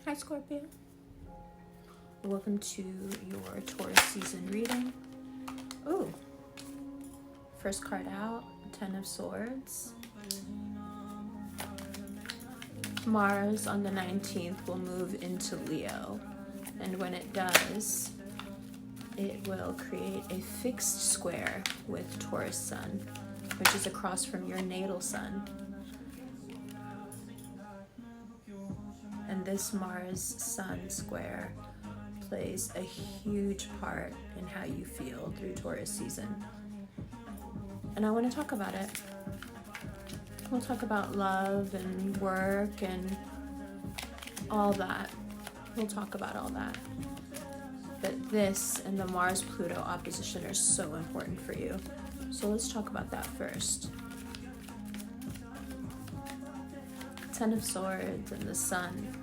Hi Scorpio. Welcome to your Taurus season reading. Ooh. First card out, Ten of Swords. Mars on the 19th will move into Leo. And when it does, it will create a fixed square with Taurus Sun, which is across from your natal sun. And this Mars-Sun square plays a huge part in how you feel through Taurus season. And I want to talk about it. We'll talk about love and work and all that. We'll talk about all that. But this and the Mars-Pluto opposition are so important for you. So let's talk about that first. Ten of Swords and the Sun.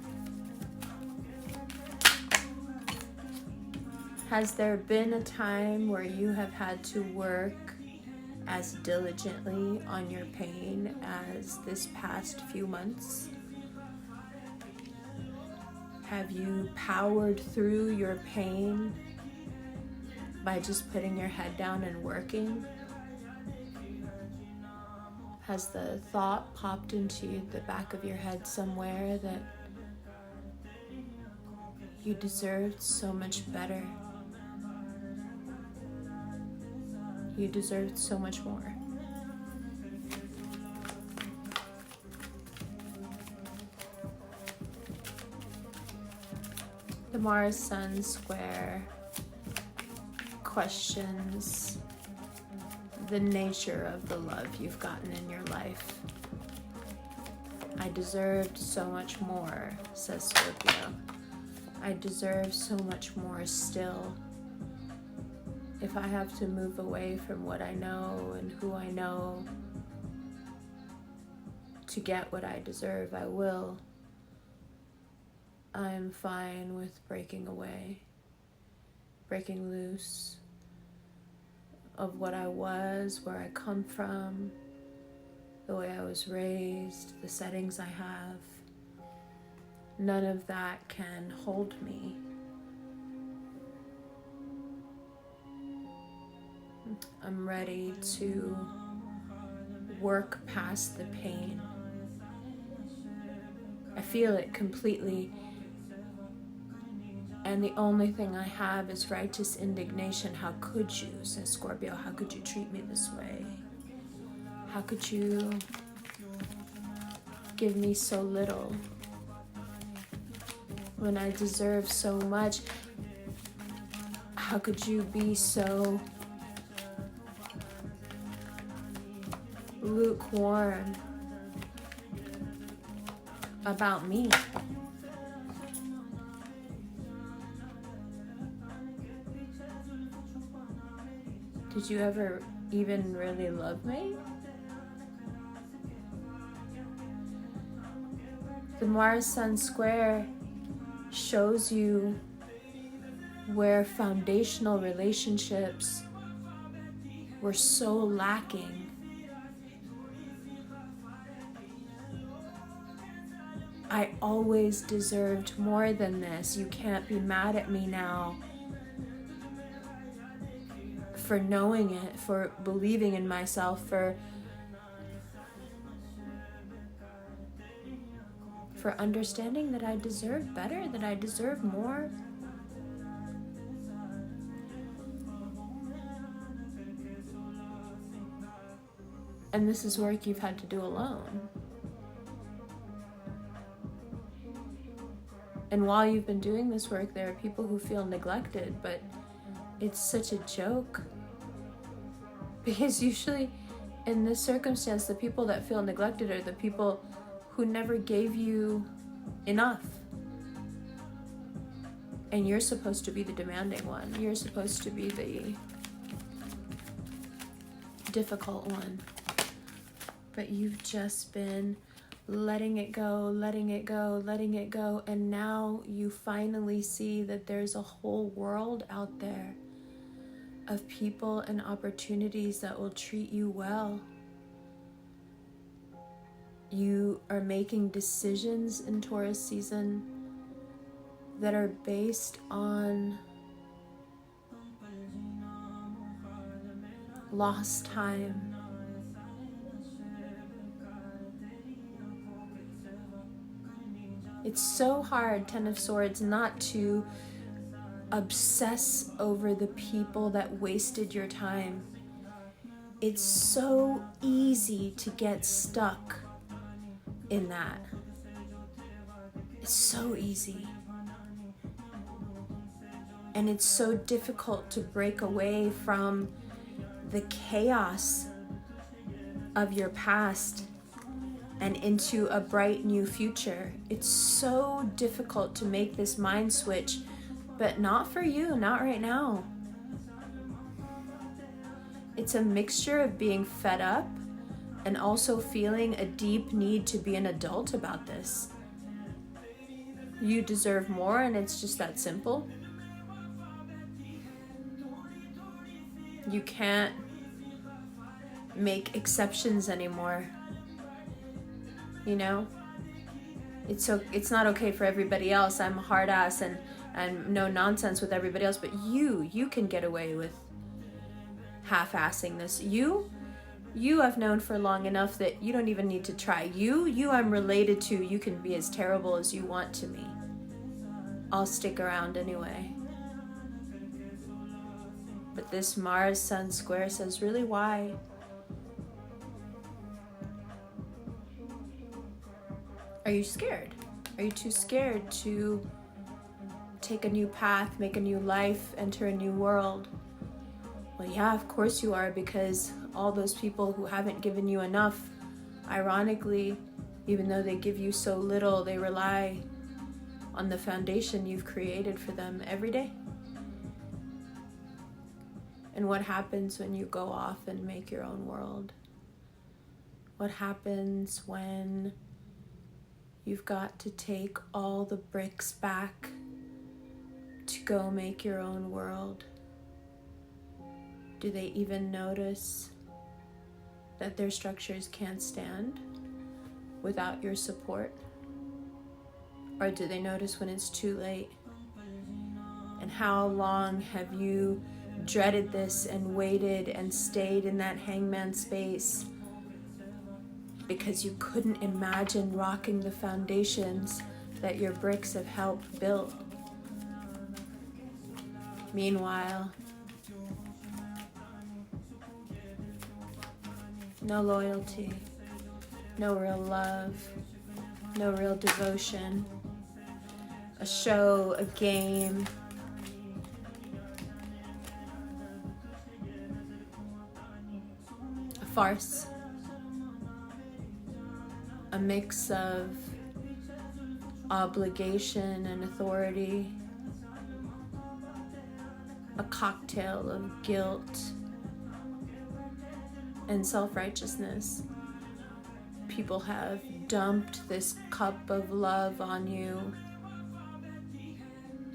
Has there been a time where you have had to work as diligently on your pain as this past few months? Have you powered through your pain by just putting your head down and working? Has the thought popped into the back of your head somewhere that you deserved so much better? You deserved so much more. The Mars-Sun square questions the nature of the love you've gotten in your life. I deserved so much more, says Scorpio. I deserve so much more still. If I have to move away from what I know and who I know to get what I deserve, I will. I'm fine with breaking away, breaking loose of what I was, where I come from, the way I was raised, the settings I have. None of that can hold me. I'm ready to work past the pain. I feel it completely. And the only thing I have is righteous indignation. How could you, says Scorpio, how could you treat me this way? How could you give me so little when I deserve so much? How could you be so lukewarm about me? Did you ever even really love me? The Mars-Sun square shows you where foundational relationships were so lacking. I always deserved more than this. You can't be mad at me now for knowing it, for believing in myself, for understanding that I deserve better, that I deserve more. And this is work you've had to do alone. And while you've been doing this work, there are people who feel neglected, but it's such a joke. Because usually in this circumstance, the people that feel neglected are the people who never gave you enough. And you're supposed to be the demanding one. You're supposed to be the difficult one. But you've just been letting it go, letting it go, letting it go. And now you finally see that there's a whole world out there of people and opportunities that will treat you well. You are making decisions in Taurus season that are based on lost time. It's so hard, Ten of Swords, not to obsess over the people that wasted your time. It's so easy to get stuck in that. It's so easy. And it's so difficult to break away from the chaos of your past and into a bright new future. It's so difficult to make this mind switch, but not for you, not right now. It's a mixture of being fed up and also feeling a deep need to be an adult about this. You deserve more, and it's just that simple. You can't make exceptions anymore. You know? It's not okay for everybody else. I'm a hard ass and no nonsense with everybody else, but you can get away with half-assing this. You I've known for long enough that you don't even need to try. You I'm related to. You can be as terrible as you want to me. I'll stick around anyway. But this Mars Sun square says, really, why? Are you scared? Are you too scared to take a new path, make a new life, enter a new world? Well, yeah, of course you are, because all those people who haven't given you enough, ironically, even though they give you so little, they rely on the foundation you've created for them every day. And what happens when you go off and make your own world? What happens when you've got to take all the bricks back to go make your own world? Do they even notice that their structures can't stand without your support? Or do they notice when it's too late? And how long have you dreaded this and waited and stayed in that hangman space because you couldn't imagine rocking the foundations that your bricks have helped build? Meanwhile, no loyalty, no real love, no real devotion, a show, a game, a farce, a mix of obligation and authority, a cocktail of guilt and self-righteousness. People have dumped this cup of love on you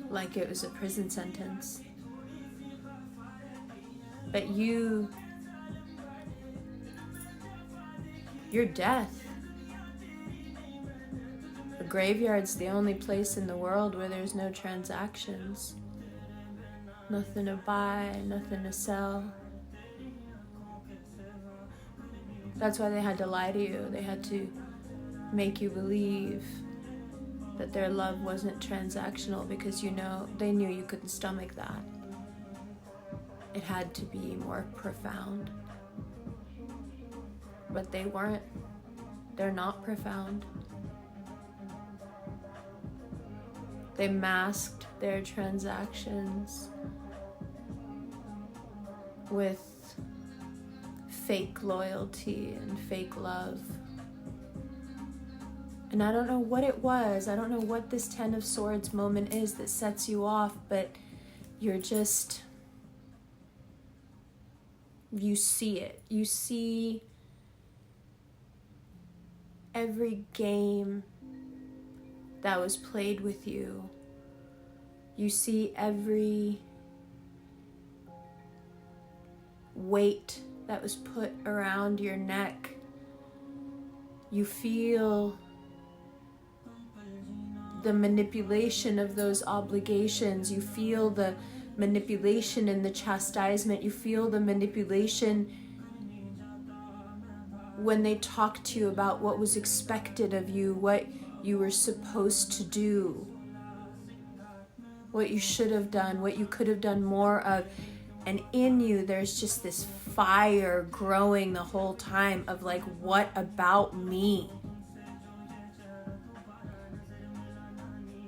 like it was a prison sentence. But you're death. The graveyard's the only place in the world where there's no transactions. Nothing to buy, nothing to sell. That's why they had to lie to you. They had to make you believe that their love wasn't transactional, because they knew you couldn't stomach that. It had to be more profound. But they weren't. They're not profound. They masked their transactions with fake loyalty and fake love. And I don't know what it was. I don't know what this Ten of Swords moment is that sets you off, but you see it. You see every game that was played with you. You see every weight that was put around your neck. You feel the manipulation of those obligations. You feel the manipulation and the chastisement. You feel the manipulation when they talk to you about what was expected of you, what you were supposed to do, what you should have done, what you could have done more of. And in you, there's just this fire growing the whole time of like, what about me?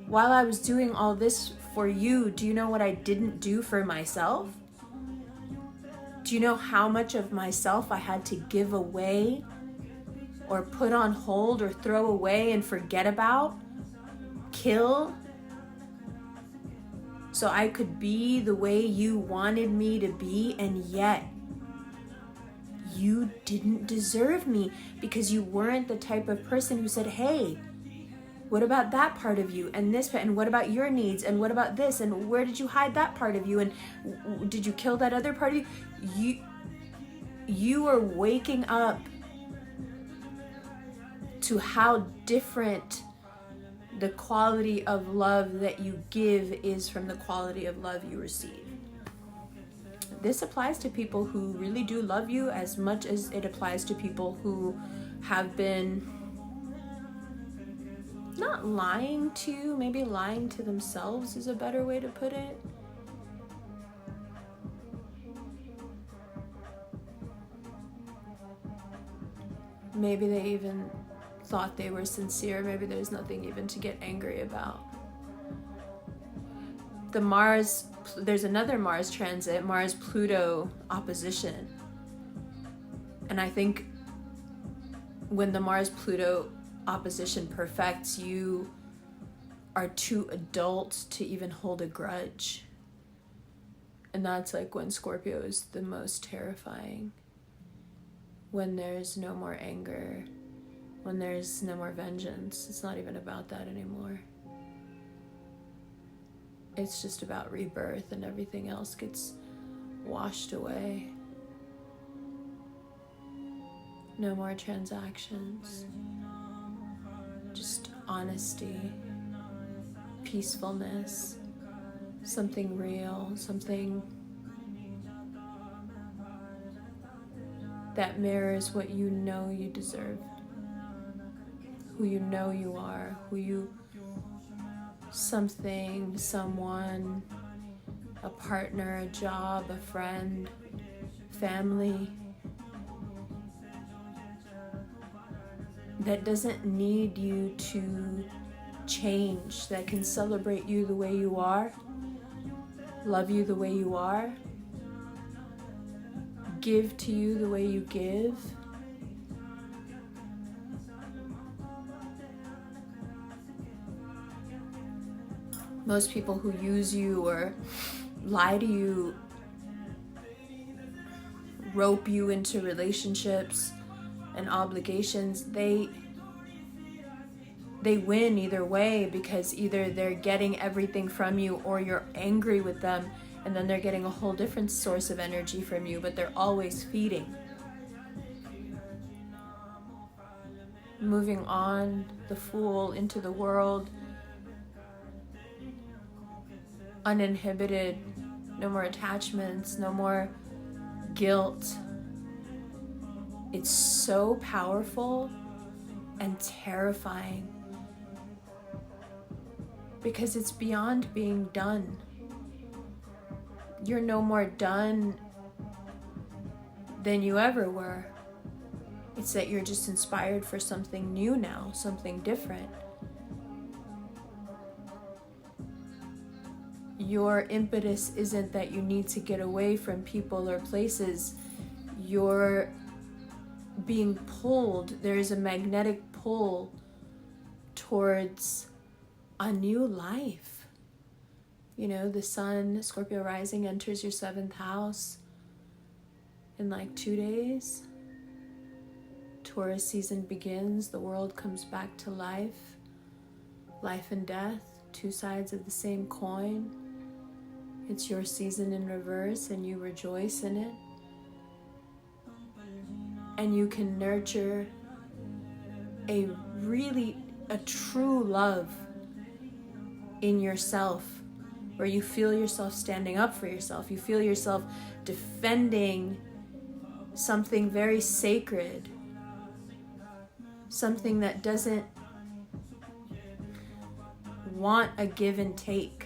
While I was doing all this for you, do you know what I didn't do for myself? Do you know how much of myself I had to give away or put on hold or throw away and forget about, kill, so I could be the way you wanted me to be? And yet you didn't deserve me because you weren't the type of person who said, hey, what about that part of you and this, and what about your needs, and what about this, and where did you hide that part of you, and did you kill that other part of you? You are waking up to how different the quality of love that you give is from the quality of love you receive. This applies to people who really do love you as much as it applies to people who have been not lying to you, maybe lying to themselves is a better way to put it. Maybe they even thought they were sincere. Maybe there's nothing even to get angry about. There's another Mars transit, Mars-Pluto opposition. And I think when the Mars-Pluto opposition perfects, you are too adult to even hold a grudge. And that's like when Scorpio is the most terrifying. When there's no more anger, when there's no more vengeance. It's not even about that anymore. It's just about rebirth, and everything else gets washed away. No more transactions. Just honesty, peacefulness, something real, something that mirrors what you know you deserve, who you know you are, something, someone, a partner, a job, a friend, family, that doesn't need you to change, that can celebrate you the way you are, love you the way you are, give to you the way you give. Most people who use you or lie to you, rope you into relationships and obligations, they win either way, because either they're getting everything from you or you're angry with them, and then they're getting a whole different source of energy from you, but they're always feeding. Moving on, the Fool, into the world, uninhibited, no more attachments, no more guilt. It's so powerful and terrifying because it's beyond being done. You're no more done than you ever were. It's that you're just inspired for something new now, something different. Your impetus isn't that you need to get away from people or places. You're being pulled. There is a magnetic pull towards a new life. You know, the sun, Scorpio rising, enters your 7th house in like 2 days. Taurus season begins. The world comes back to life. Life and death, two sides of the same coin. It's your season in reverse, and you rejoice in it. And you can nurture a true love in yourself, where you feel yourself standing up for yourself. You feel yourself defending something very sacred, something that doesn't want a give and take,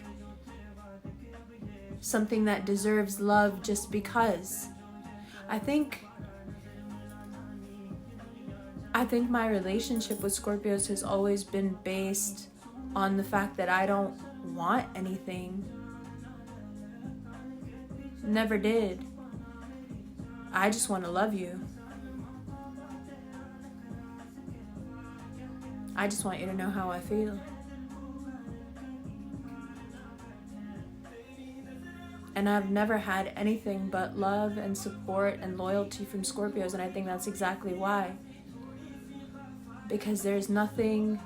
something that deserves love just because. I think my relationship with Scorpios has always been based on the fact that I don't want anything. Never did. I just want to love you. I just want you to know how I feel. And I've never had anything but love and support and loyalty from Scorpios, and I think that's exactly why. Because there's nothing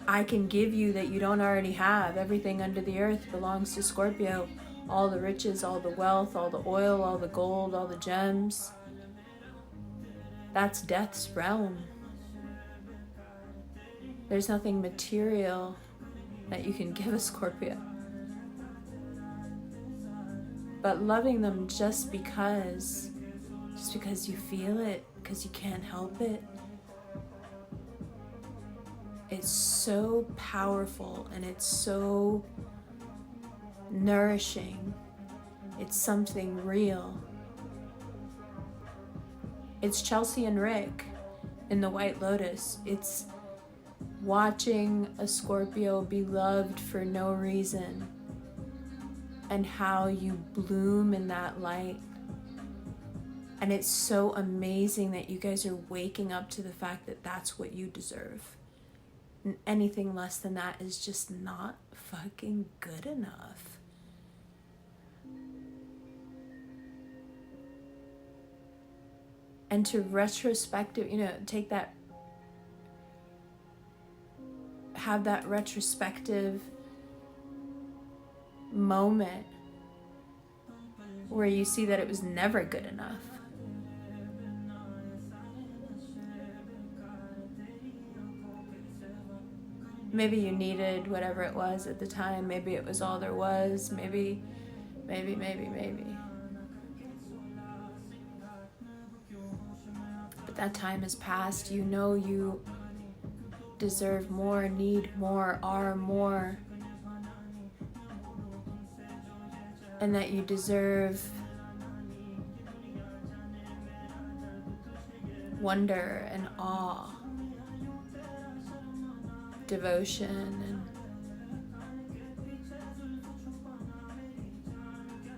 I can give you that you don't already have. Everything under the earth belongs to Scorpio. All the riches, all the wealth, all the oil, all the gold, all the gems. That's death's realm. There's nothing material that you can give a Scorpio. But loving them just because you feel it, because you can't help it, it's so powerful and it's so nourishing. It's something real. It's Chelsea and Rick in The White Lotus. It's watching a Scorpio be loved for no reason and how you bloom in that light. And it's so amazing that you guys are waking up to the fact that that's what you deserve. And anything less than that is just not fucking good enough. And to retrospective, take that, have that retrospective moment where you see that it was never good enough. Maybe you needed whatever it was at the time. Maybe it was all there was. Maybe. But that time has passed. You know you deserve more, need more, are more. And that you deserve wonder and awe, devotion and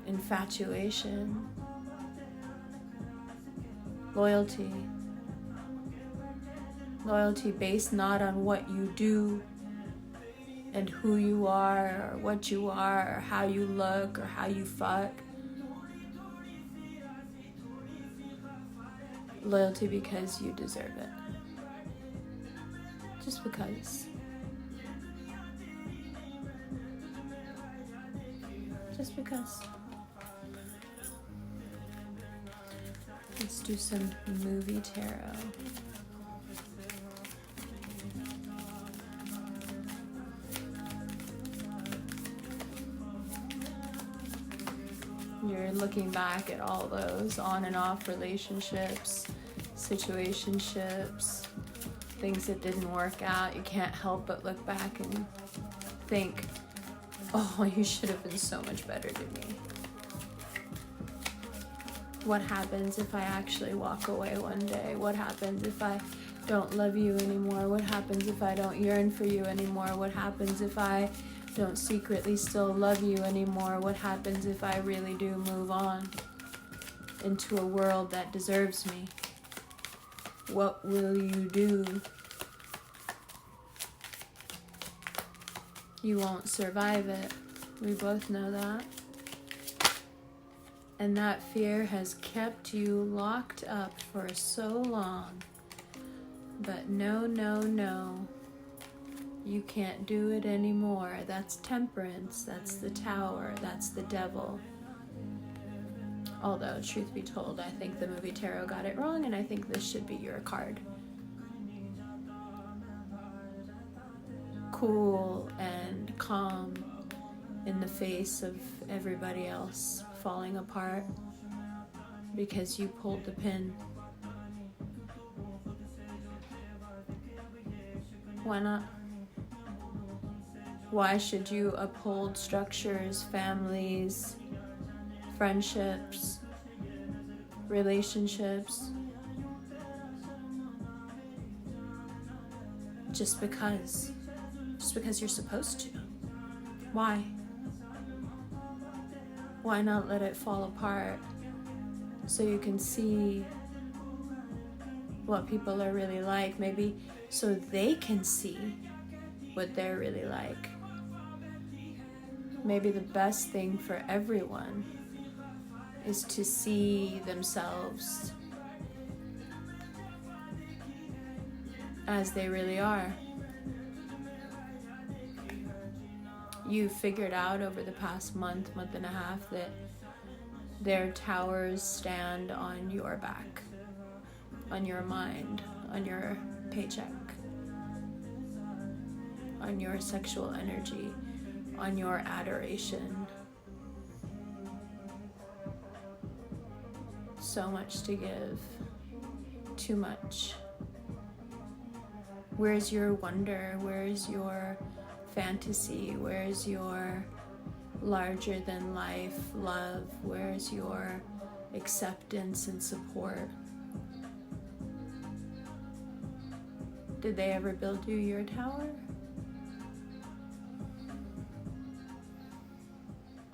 infatuation, loyalty. Loyalty based not on what you do and who you are or what you are or how you look or how you fuck. Loyalty because you deserve it. Just because. Just because. Let's do some movie tarot. You're looking back at all those on and off relationships, situationships, things that didn't work out. You can't help but look back and think, oh, you should have been so much better to me. What happens if I actually walk away one day? What happens if I don't love you anymore? What happens if I don't yearn for you anymore? What happens if I don't secretly still love you anymore? What happens if I really do move on into a world that deserves me? What will you do? You won't survive it. We both know that. And that fear has kept you locked up for so long. But no, no, no. You can't do it anymore. That's Temperance. That's the Tower. That's the Devil. Although, truth be told, I think the movie tarot got it wrong, and I think this should be your card. cool and calm in the face of everybody else falling apart because you pulled the pin. Why not? Why should you uphold structures, families, friendships, relationships, just because you're supposed to? Why? Why not let it fall apart so you can see what people are really like, maybe so they can see what they're really like. Maybe the best thing for everyone is to see themselves as they really are. You've figured out over the past month and a half that their towers stand on your back, on your mind, on your paycheck, on your sexual energy, on your adoration. So much to give, too much. Where's your wonder? Where's your fantasy? Where's your larger than life love? Where's your acceptance and support? Did they ever build you your tower?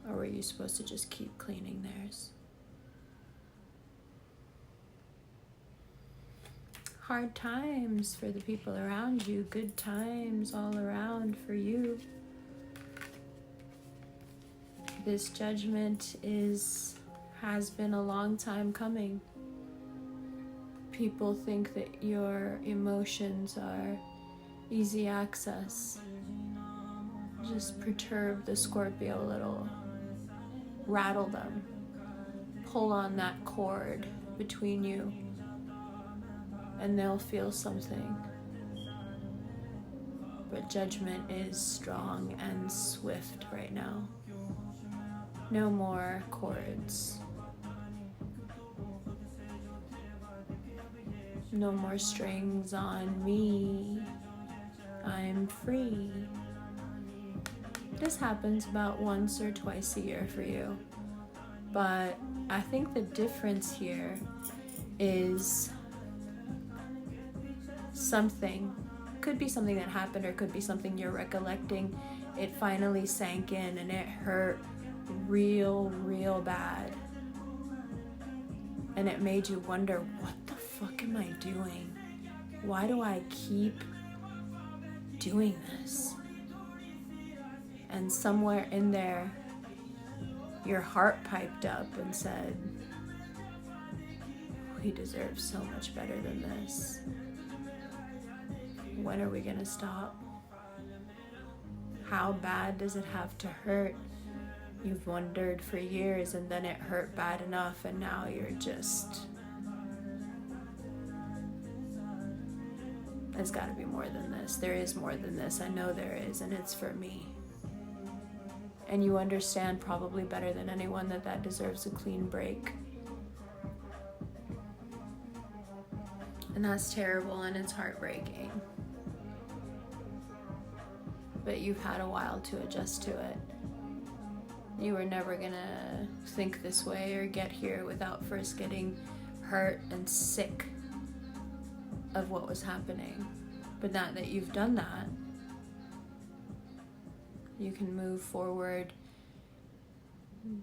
Or were you supposed to just keep cleaning theirs? Hard times for the people around you, good times all around for you. This judgment has been a long time coming. People think that your emotions are easy access. Just perturb the Scorpio a little. Rattle them. Pull on that cord between you, and they'll feel something. But judgment is strong and swift right now. No more cords. No more strings on me. I'm free. This happens about once or twice a year for you. But I think the difference here is something. Could be something that happened, or could be something you're recollecting. It finally sank in and it hurt real bad. And it made you wonder, what the fuck am I doing? Why do I keep doing this? And somewhere in there, your heart piped up and said, we deserve so much better than this. When are we gonna stop? How bad does it have to hurt? You've wondered for years, and then it hurt bad enough, and now you're just... There's gotta be more than this. There is more than this. I know there is, and it's for me. And you understand probably better than anyone that deserves a clean break. And that's terrible, and it's heartbreaking. But you've had a while to adjust to it. You were never gonna think this way or get here without first getting hurt and sick of what was happening. But now that you've done that, you can move forward.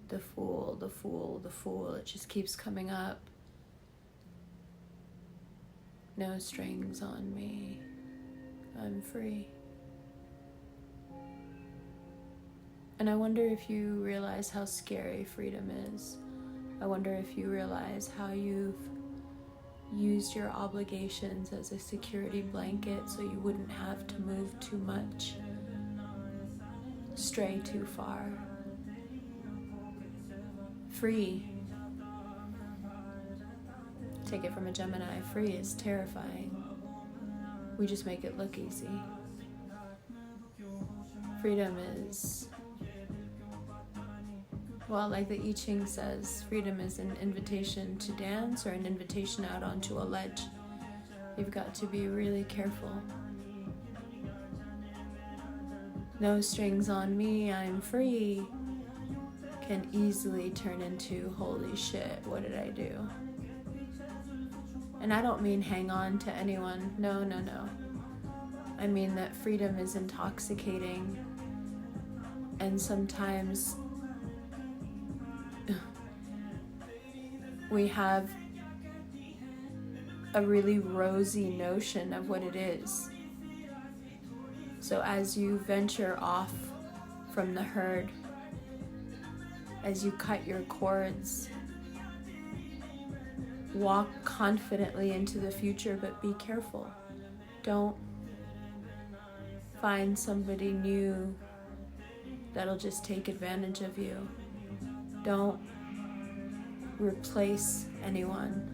The fool, the fool, the fool. It just keeps coming up. No strings on me. I'm free. And I wonder if you realize how scary freedom is. I wonder if you realize how you've used your obligations as a security blanket so you wouldn't have to move too much, stray too far. Free. Take it from a Gemini. Free is terrifying. We just make it look easy. freedom is, well, like the I Ching says, freedom is an invitation to dance or an invitation out onto a ledge. You've got to be really careful. No strings on me, I'm free can easily turn into holy shit, what did I do? And I don't mean hang on to anyone. No. I mean that freedom is intoxicating, and sometimes we have a really rosy notion of what it is. So as you venture off from the herd, as you cut your cords, walk confidently into the future, but be careful. Don't find somebody new that'll just take advantage of you. Don't replace anyone.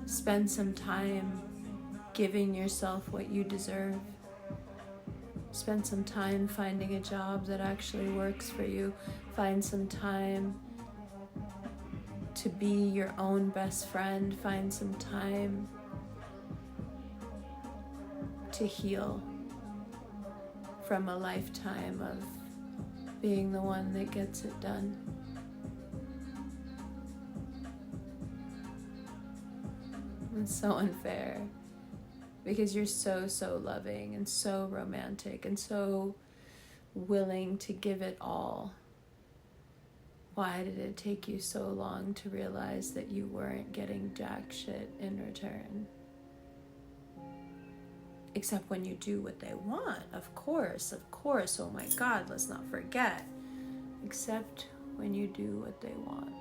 Spend some time giving yourself what you deserve. Spend some time finding a job that actually works for you. Find some time to be your own best friend. Find some time to heal from a lifetime of being the one that gets it done. It's so unfair because you're so loving and so romantic and so willing to give it all. Why did it take you so long to realize that you weren't getting jack shit in return? Except when you do what they want, of course, oh my God, let's not forget. Except when you do what they want.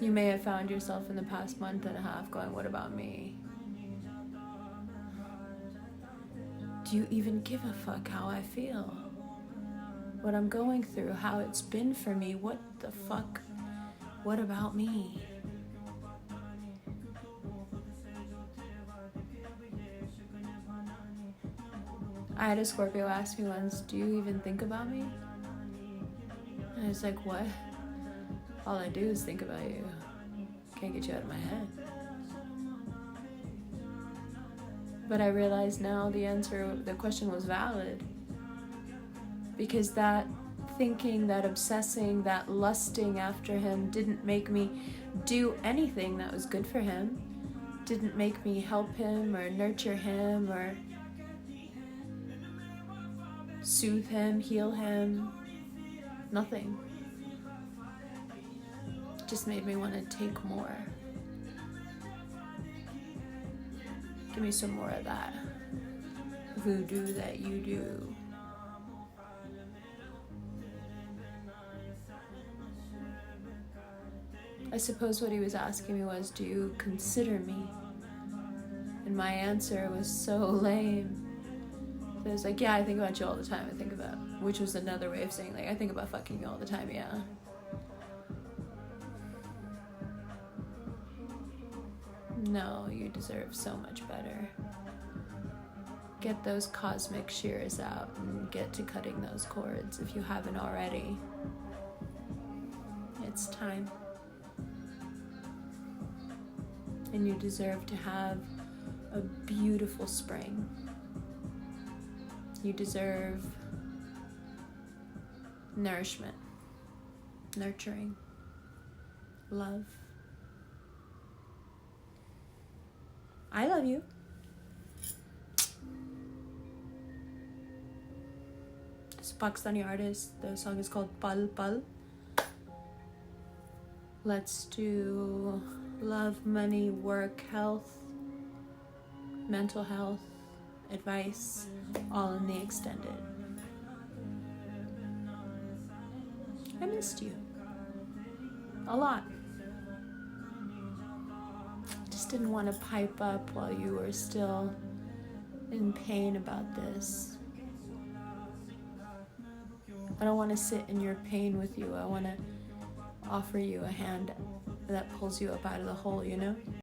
You may have found yourself in the past month and a half going, what about me? Do you even give a fuck how I feel? What I'm going through, how it's been for me, what the fuck? What about me? I had a Scorpio ask me once, do you even think about me? And I was like, what? All I do is think about you. Can't get you out of my head. But I realize now the question was valid. Because that thinking, that obsessing, that lusting after him didn't make me do anything that was good for him. Didn't make me help him or nurture him or soothe him, heal him. Nothing. Just made me want to take more. Give me some more of that voodoo that you do. I suppose what he was asking me was, do you consider me? And my answer was so lame. So I was like, yeah, I think about you all the time. Which was another way of saying, like, I think about fucking you all the time, yeah. No, you deserve so much better. Get those cosmic shears out and get to cutting those cords if you haven't already. It's time. And you deserve to have a beautiful spring. You deserve nourishment, nurturing, love. I love you. This is a Pakistani artist. The song is called Pal Pal. Let's do love, money, work, health, mental health, advice, all in the extended. I missed you a lot. Just didn't want to pipe up while you were still in pain about this. I don't want to sit in your pain with you. I want to offer you a hand that pulls you up out of the hole, you know?